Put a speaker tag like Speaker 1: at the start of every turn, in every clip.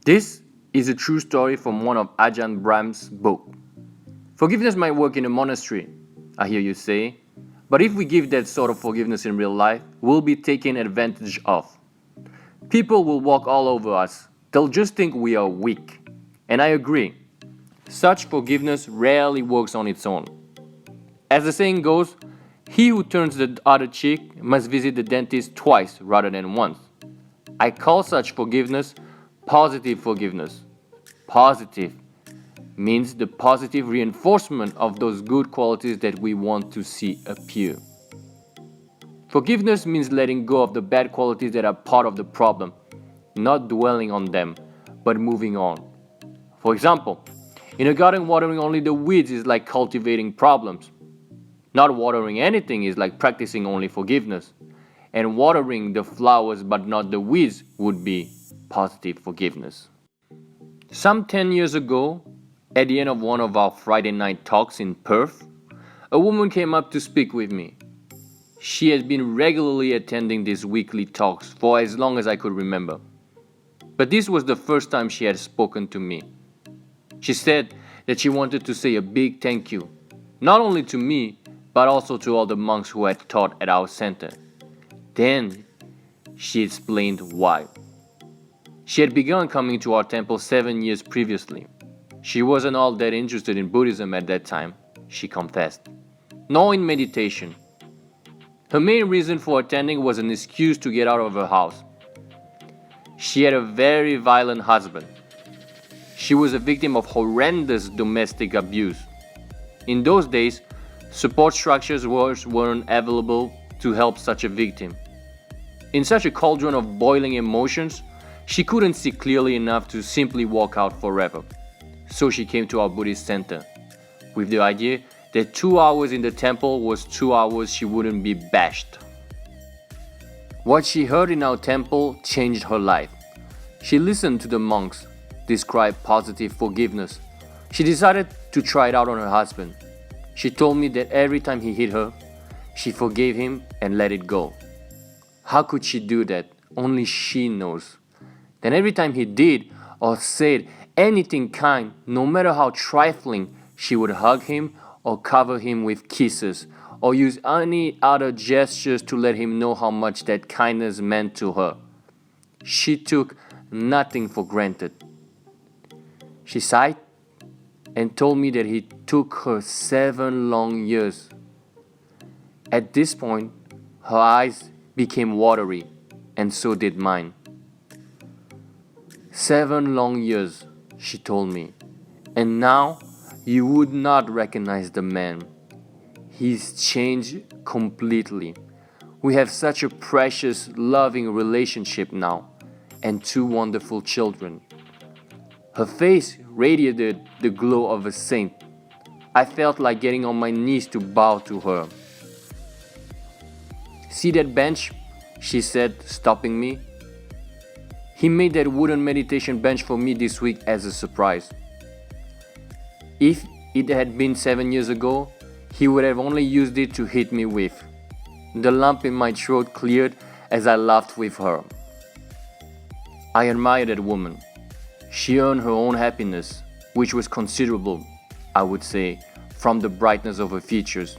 Speaker 1: This is a true story from one of Ajahn Brahm's book. Forgiveness might work in a monastery, I hear you say, but if we give that sort of forgiveness in real life, we'll be taken advantage of. People will walk all over us. They'll just think we are weak. And I agree. Such forgiveness rarely works on its own. As the saying goes, he who turns the other cheek must visit the dentist twice rather than once. I call such forgiveness positive forgiveness. Positive means the positive reinforcement of those good qualities that we want to see appear. Forgiveness means letting go of the bad qualities that are part of the problem, not dwelling on them, but moving on. For example, in a garden, watering only the weeds is like cultivating problems. Not watering anything is like practicing only forgiveness. And watering the flowers but not the weeds would be positive forgiveness. Some 10 years ago, at the end of one of our Friday night talks in Perth, a woman came up to speak with me. She had been regularly attending these weekly talks for as long as I could remember. But this was the first time she had spoken to me. She said that she wanted to say a big thank you, not only to me, but also to all the monks who had taught at our center. Then she explained why. She had begun coming to our temple 7 years previously. She wasn't all that interested in Buddhism at that time, she confessed, nor in meditation. Her main reason for attending was an excuse to get out of her house. She had a very violent husband. She was a victim of horrendous domestic abuse. In those days, support structures weren't available to help such a victim. In such a cauldron of boiling emotions, she couldn't see clearly enough to simply walk out forever. So she came to our Buddhist center, with the idea that 2 hours in the temple was 2 hours she wouldn't be bashed. What she heard in our temple changed her life. She listened to the monks describe positive forgiveness. She decided to try it out on her husband. She told me that every time he hit her, she forgave him and let it go. How could she do that? Only she knows. Then every time he did or said anything kind, no matter how trifling, she would hug him or cover him with kisses or use any other gestures to let him know how much that kindness meant to her. She took nothing for granted. She sighed and told me that it took her 7 long years. At this point, her eyes became watery, and so did mine. 7 long years, she told me, and now you would not recognize the man. He's changed completely. We have such a precious, loving relationship now, and 2 wonderful children. Her face radiated the glow of a saint. I felt like getting on my knees to bow to her. "See that bench?" she said, stopping me. He made that wooden meditation bench for me this week as a surprise. If it had been 7 years ago, he would have only used it to hit me with. The lump in my throat cleared as I laughed with her. I admired that woman. She earned her own happiness, which was considerable, I would say, from the brightness of her features.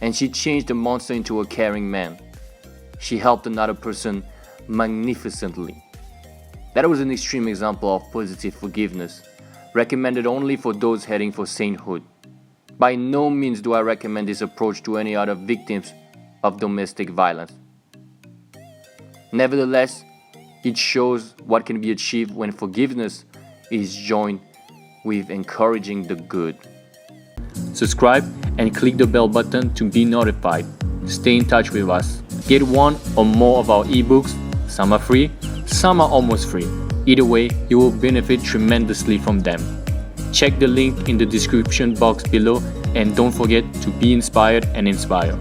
Speaker 1: And she changed the monster into a caring man. She helped another person magnificently. That was an extreme example of positive forgiveness, recommended only for those heading for sainthood. By no means do I recommend this approach to any other victims of domestic violence. Nevertheless, it shows what can be achieved when forgiveness is joined with encouraging the good. Subscribe and click the bell button to be notified. Stay in touch with us. Get one or more of our ebooks. Some are free, some are almost free. Either way, you will benefit tremendously from them. Check the link in the description box below and don't forget to be inspired and inspire.